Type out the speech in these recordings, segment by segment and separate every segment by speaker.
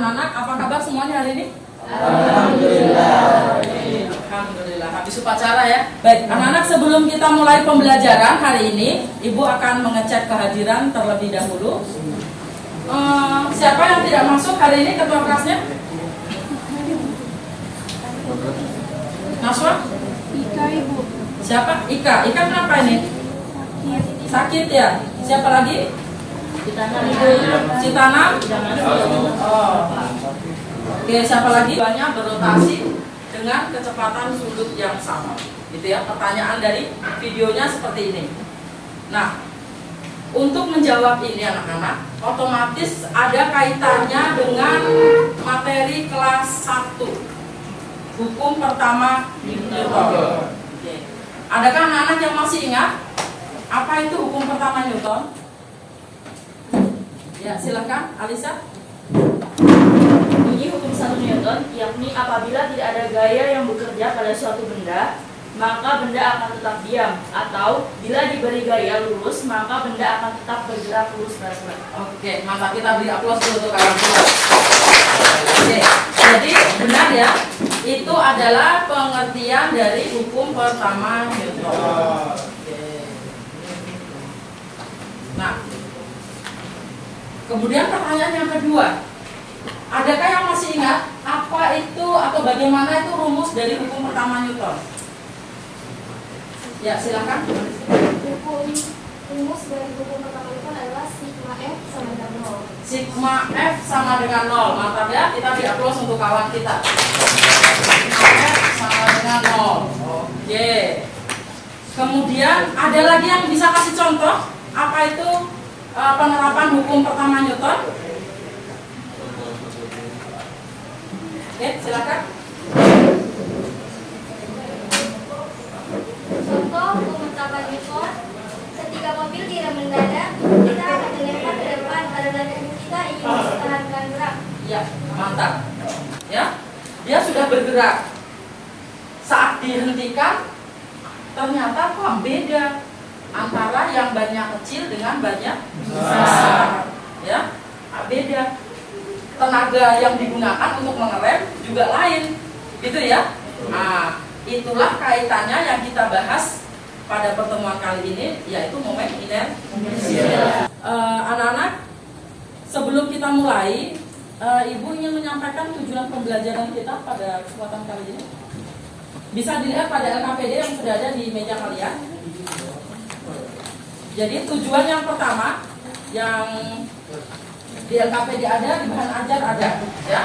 Speaker 1: anak-anak, apa kabar semuanya hari ini?
Speaker 2: Alhamdulillah.
Speaker 1: Alhamdulillah, habis upacara ya. Baik, anak-anak, sebelum kita mulai pembelajaran hari ini, Ibu akan mengecek kehadiran terlebih dahulu. Siapa yang tidak masuk hari ini ketua kelasnya? Naswa?
Speaker 3: Ika, Ibu.
Speaker 1: Siapa? Ika. Ika kenapa ini? Sakit ya? Siapa lagi? Citana? Oh. Oke, siapa lagi? Banyak berotasi dengan kecepatan sudut yang sama. Gitu ya, pertanyaan dari videonya seperti ini. Nah, untuk menjawab ini anak-anak, otomatis ada kaitannya dengan materi kelas 1. Hukum pertama Newton. Oke. Adakah anak-anak yang masih ingat apa itu hukum pertama Newton? Ya, silakan Alisa.
Speaker 4: Bunyi hukum 1 Newton, yakni apabila tidak ada gaya yang bekerja pada suatu benda, maka benda akan tetap diam, atau bila diberi gaya lurus, maka benda akan tetap bergerak lurus balik.
Speaker 1: Oke, mantap, kita beri aplaus dulu untuk kalian semua. Oke, jadi benar ya, itu adalah pengertian dari hukum pertama Newton. Oke. Nah, kemudian pertanyaan yang kedua, adakah yang masih ingat apa itu atau bagaimana itu rumus dari hukum pertama Newton? Ya, silakan.
Speaker 3: Rumus dari hukum pertama itu adalah sigma F sama dengan 0.
Speaker 1: Sigma F sama dengan 0. Mantap ya, kita beri aplaus untuk kawan kita. Sigma F sama dengan 0. Oke. Kemudian ada lagi yang bisa kasih contoh apa itu penerapan hukum pertama Newton? Oke, silakan.
Speaker 3: Contoh hukum pertama Newton, ketika mobil tidak mendadak, kita akan dilempar ke depan pada tubuh kita ingin mempertahankan gerak.
Speaker 1: Ya, mantap. Ya, dia sudah bergerak. Saat dihentikan, ternyata kok beda antara yang banyak kecil dengan banyak besar. Ya, beda. Tenaga yang digunakan untuk mengerem juga lain, gitu ya. Nah, itulah kaitannya yang kita bahas pada pertemuan kali ini, yaitu momen inersia. Anak-anak, sebelum kita mulai, Ibu ingin menyampaikan tujuan pembelajaran kita pada kesempatan kali ini. Bisa dilihat pada LKPD yang sudah ada di meja kalian. Jadi tujuan yang pertama, yang di LKPD ada, di bahan ajar ada, ya.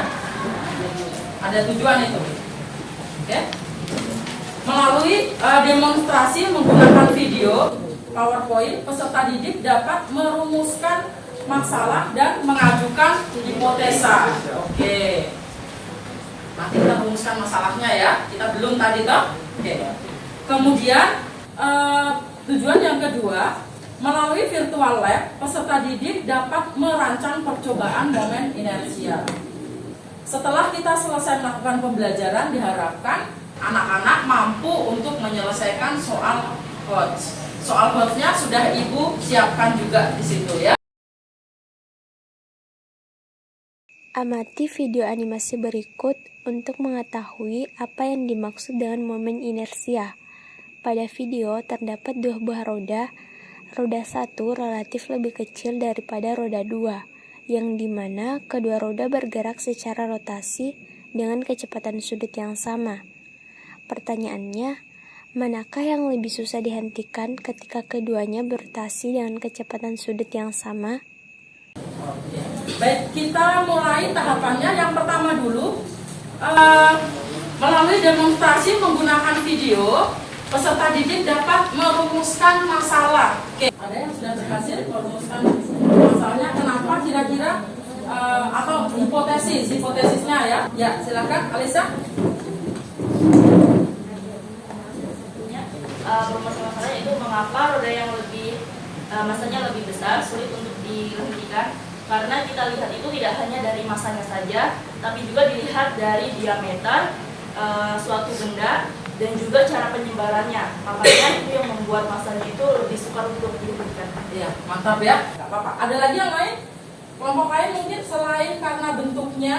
Speaker 1: Ada tujuan itu. Oke. Melalui demonstrasi menggunakan video PowerPoint, peserta didik dapat merumuskan masalah dan mengajukan hipotesa. Oke. Nanti kita rumuskan masalahnya ya. Kita belum tadi toh. Oke. Kemudian tujuan yang kedua, melalui virtual lab, peserta didik dapat merancang percobaan momen inersia. Setelah kita selesai melakukan pembelajaran, diharapkan anak-anak mampu untuk menyelesaikan soal HOTS. Soal HOTS-nya sudah Ibu siapkan juga di situ ya.
Speaker 5: Amati video animasi berikut untuk mengetahui apa yang dimaksud dengan momen inersia. Pada video terdapat dua buah roda. Roda 1 relatif lebih kecil daripada roda 2, yang dimana kedua roda bergerak secara rotasi dengan kecepatan sudut yang sama. Pertanyaannya, manakah yang lebih susah dihentikan ketika keduanya berotasi dengan kecepatan sudut yang sama?
Speaker 1: Baik, kita mulai tahapannya. Yang pertama dulu, melalui demonstrasi menggunakan video, peserta didik dapat merumuskan masalah. Oke. Ada yang sudah berhasil merumuskan masalahnya? Kenapa kira-kira atau hipotesisnya ya? Ya, silakan Alisa.
Speaker 4: Rumus masalahnya itu mengapa roda yang lebih masanya lebih besar sulit untuk dihentikan? Karena kita lihat itu tidak hanya dari masanya saja, tapi juga dilihat dari diameter suatu benda dan juga cara penyebarannya. Makanya itu yang membuat masanya itu lebih sukar untuk dihentikan.
Speaker 1: Iya, mantap ya. Gak apa-apa. Ada lagi yang lain? Kelompok lain mungkin selain karena bentuknya,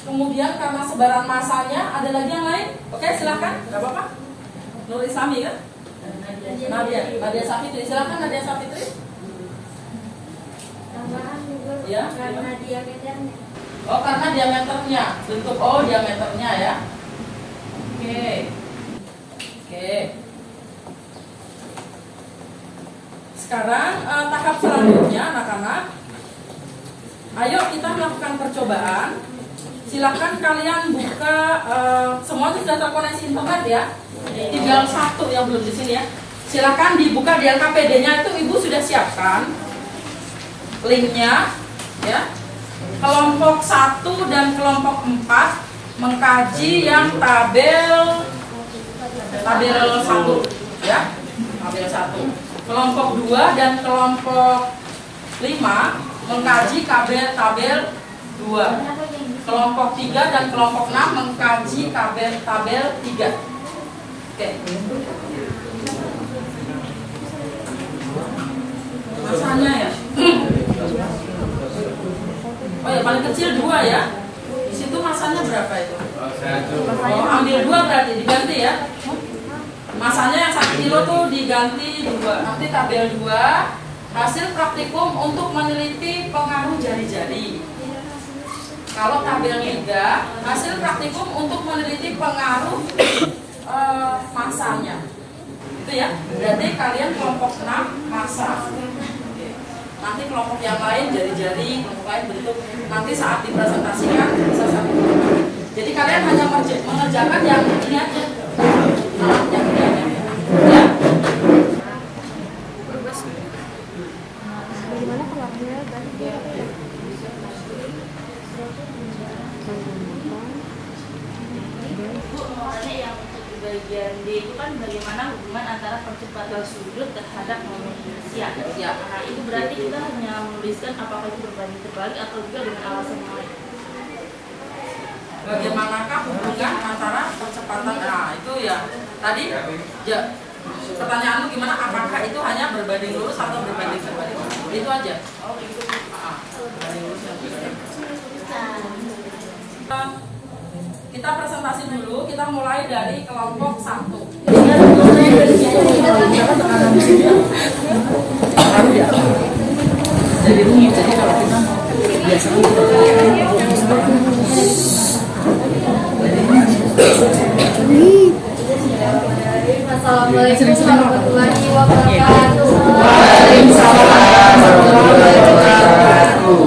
Speaker 1: kemudian karena sebaran masanya, ada lagi yang lain? Oke, silakan. Gak apa-apa. Nur Islami kan? Nadia Safitri. Silakan Nadia Safitri.
Speaker 3: Tambahan juga
Speaker 1: Ya.
Speaker 3: karena diameternya.
Speaker 1: Oh, karena diameternya. Bentuk diameternya ya. Oke. Sekarang tahap selanjutnya anak-anak. Ayo kita melakukan percobaan. Silakan kalian buka, semua sudah terkoneksi internet ya. Tinggal satu yang belum di sini ya. Silakan dibuka di LKPD-nya, itu Ibu sudah siapkan linknya ya. Kelompok 1 dan kelompok 4 mengkaji yang tabel 1 ya. Tabel 1. Kelompok 2 dan kelompok 5 mengkaji tabel 2. Kelompok 3 dan kelompok 6 mengkaji tabel 3. Oke. Masanya ya. Oh ya, paling kecil 2 ya. Di situ masanya berapa itu? Oh, ambil 2 berarti diganti ya. Masanya yang 1 kilo tuh diganti 2. Nanti tabel 2 hasil praktikum untuk meneliti pengaruh jari-jari. Kalau tabel 3 hasil praktikum untuk meneliti pengaruh masanya. Itu ya. Berarti kalian kelompok 6 masa. Nanti kelompok yang lain jari-jari, kelompok lain bentuk. Nanti saat dipresentasikan bisa satu. Jadi kalian hanya mengerjakan yang ini aja. Yang ini aja. Ya.
Speaker 5: Bagaimana keluarnya kan?
Speaker 4: Bu, mau tanya yang untuk di bagian D itu kan bagaimana hubungan antara percepatan sudut terhadap momen inersia.
Speaker 1: Ya.
Speaker 4: Nah, itu berarti kita hanya menuliskan apakah itu berbanding terbalik atau juga dengan alasan yang lain.
Speaker 1: Bagaimanakah hubungan antara percepatan? Nah, itu ya. Tadi ya, pertanyaanmu gimana? Apakah itu hanya berbanding lurus atau berbanding terbalik? Itu aja. Oh, itu. Berbanding lurus dan berbanding. Kita presentasi dulu. Kita mulai dari kelompok 1. Jadi rumit. Jadi kalau kita biasanya
Speaker 3: Assalamualaikum warahmatullahi wabarakatuh.
Speaker 1: Waalaikumsalam warahmatullahi wabarakatuh.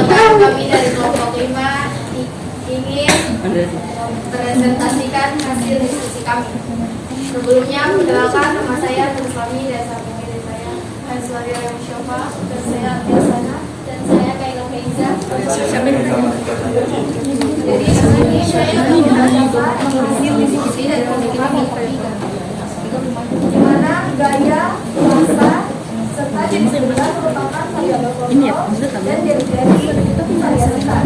Speaker 3: Kami dari kelompok 5 ingin mempresentasikan hasil diskusi kami. Sebelumnya, perkenalkan nama saya Nur Islami dan samping kiri saya Hanswaria Musyofa, dan saya Biasana, dan saya Kaila Faiza. Jadi ini saya akan menyampaikan hasil diskusi dari kelompok kami di mana gaya, masa, serta jenis benda merupakan variabel kontrol dan jari-jari itu variasitas.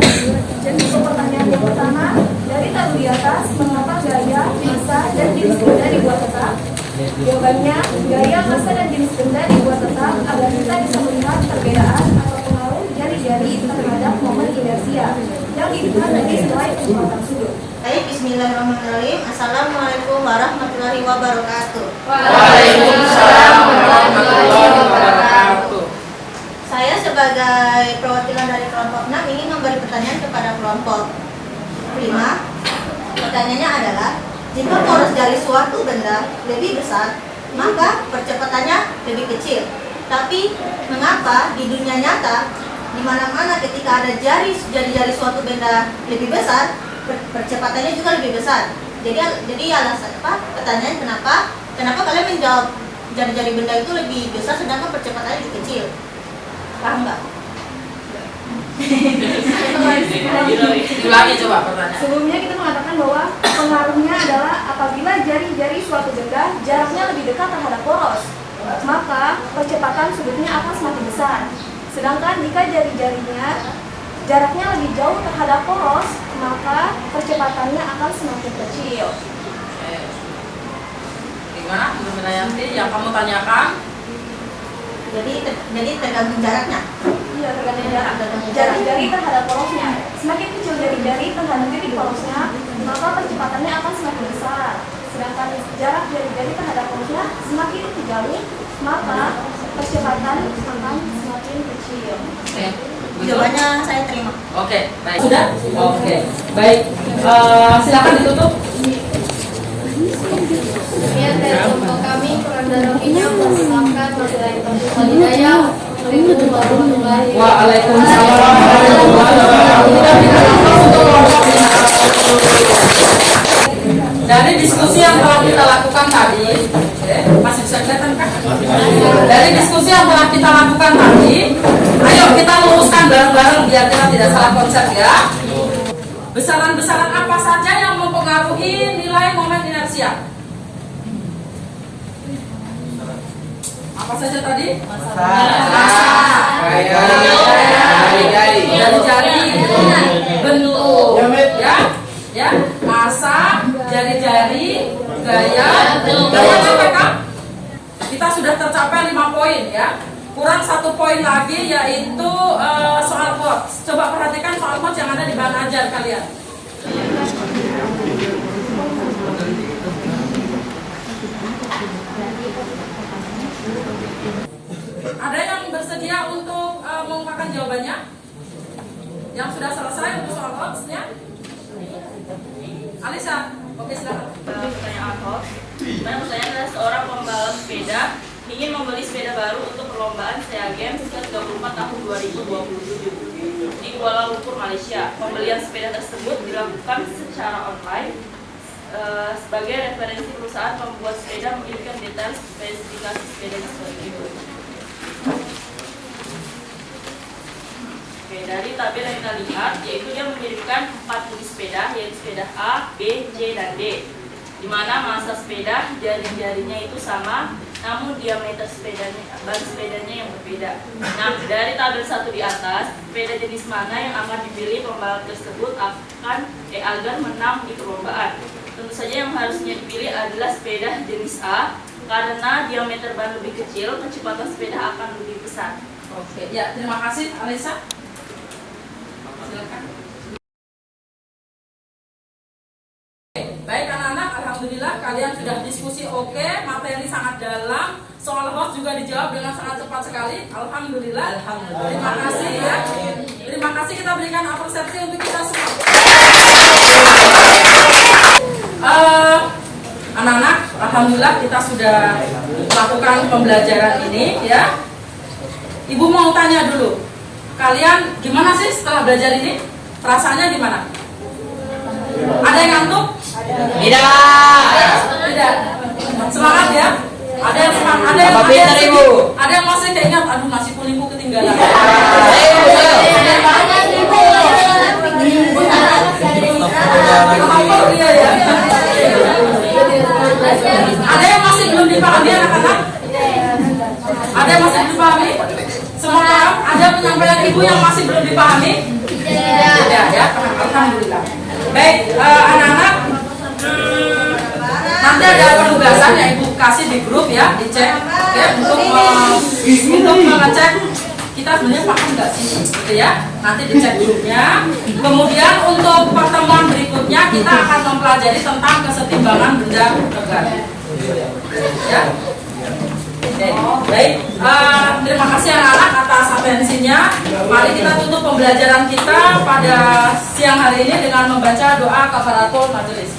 Speaker 3: Untuk pertanyaan yang pertama, dari tabel di atas, mengapa gaya, masa, dan jenis benda dibuat tetap? Jawabannya, gaya, masa, dan jenis benda dibuat tetap agar kita bisa melihat perbedaan atau pengaruh jari-jari terhadap momen inersia yang dilihat dari nilai kekuatan sudut.
Speaker 2: Baik, bismillahirrahmanirrahim. Assalamualaikum warahmatullahi wabarakatuh.
Speaker 1: Waalaikumsalam warahmatullahi wabarakatuh.
Speaker 2: Saya sebagai perwakilan dari kelompok 6 ingin memberi pertanyaan kepada kelompok 5. Pertanyaannya adalah, jika poros dari suatu benda lebih besar, maka percepatannya lebih kecil. Tapi mengapa di dunia nyata, di mana-mana ketika ada jari-jari suatu benda lebih besar, percepatannya juga lebih besar. Jadi alasan apa? Pertanyaan kenapa kalian menjawab jari-jari benda itu lebih besar sedangkan percepatannya lebih kecil? Paham nggak?
Speaker 1: Ulangi coba pertanyaan.
Speaker 6: Sebelumnya kita mengatakan bahwa pengaruhnya adalah apabila jari-jari suatu benda jaraknya lebih dekat terhadap poros, maka percepatan sudutnya akan semakin besar. Sedangkan jika jari-jarinya jaraknya lebih jauh terhadap poros, maka percepatannya akan semakin kecil.
Speaker 1: Gimana menurut Yanti yang kamu tanyakan?
Speaker 2: Jadi tergantung jaraknya.
Speaker 6: Iya, tergantung jarak. Jari-jari terhadap porosnya. Semakin kecil jari-jari terhadap titik porosnya, maka percepatannya akan semakin besar. Sedangkan jarak jari-jari terhadap porosnya semakin jauh, maka percepatan akan semakin kecil.
Speaker 1: Oke.
Speaker 2: Jawabannya saya terima.
Speaker 1: Oke, baik. Sudah? Oke, baik. Silakan ditutup.
Speaker 3: Ya, dari kelompok kami kurang dan lebihnya mempersilahkan Wabillahi taufiq wal hidayah. Assalamualaikum warahmatullahi wabarakatuh.
Speaker 1: Waalaikumsalam warahmatullahi wabarakatuh. Kita berikan aplaus untuk kelompok ini. Dari diskusi yang telah kita lakukan tadi, masih bisa kelihatan kan? Dari diskusi yang telah kita lakukan tadi, ayo kita luruskan bareng-bareng biar kita tidak salah konsep ya. Besaran-besaran apa saja yang mempengaruhi nilai momen inersia? Apa saja tadi? Jari-jari, bentuk, ya, masa, jari-jari, gaya apa Kak? Kita sudah tercapai 5 poin ya. Kurang 1 poin lagi yaitu soal quotes. Coba perhatikan soal quotes yang ada di bahan ajar kalian. Ada yang bersedia untuk mengungkapkan jawabannya? Yang sudah selesai untuk soal quotes-nya? Alisa, oke silakan.
Speaker 4: Pertanyaan host. Pertanyaan adalah seorang pembalap sepeda ingin membeli sepeda baru untuk perlombaan SEA Games ke-34 tahun 2027 di Kuala Lumpur, Malaysia. Pembelian sepeda tersebut dilakukan secara online. Sebagai referensi perusahaan membuat sepeda memiliki detail spesifikasi sepedanya seperti itu. Oke, dari tabel yang kita lihat, yaitu dia mengirimkan 4 jenis sepeda, yaitu sepeda A, B, C, dan D. Di mana masa sepeda, jari-jarinya itu sama, namun diameter sepedanya, ban sepedanya yang berbeda. Nah, dari tabel 1 di atas, sepeda jenis mana yang akan dipilih pembalap tersebut agar menang di perlombaan. Tentu saja yang harusnya dipilih adalah sepeda jenis A, karena diameter ban lebih kecil, kecepatan sepeda akan lebih besar.
Speaker 1: Oke, ya terima kasih Alisa. Silakan. Baik anak-anak, alhamdulillah kalian sudah diskusi oke, materi sangat dalam, soal host juga dijawab dengan sangat cepat sekali. Alhamdulillah. Terima kasih ya. Terima kasih, kita berikan apresiasi untuk kita semua. Anak-anak, alhamdulillah kita sudah melakukan pembelajaran ini ya. Ibu mau tanya dulu, kalian gimana sih setelah belajar ini? Perasaannya gimana? Ada yang ngantuk? Tidak. Semangat ya? Ada yang semangat, ada yang masih keingat, aduh nasi kuningku ketinggalan. Iya ya. Ada yang masih belum dipahami anak-anak? Ada yang masih belum dipahami? Semua paham? Ada penyampaian ibu yang masih belum dipahami? Tidak ya, alhamdulillah. Baik, anak-anak, nanti ada penugasan yang ibu kasih di grup ya, dicek oke, untuk mengecek kita sebenarnya paham nggak sih, gitu ya. Nanti dicek grupnya. Kemudian untuk pertemuan berikutnya kita akan mempelajari tentang kesetimbangan benda tegak. Ya. Oke, baik. Terima kasih anak-anak atas atensinya. Mari kita tutup pembelajaran kita pada siang hari ini dengan membaca doa kafaratul majelis.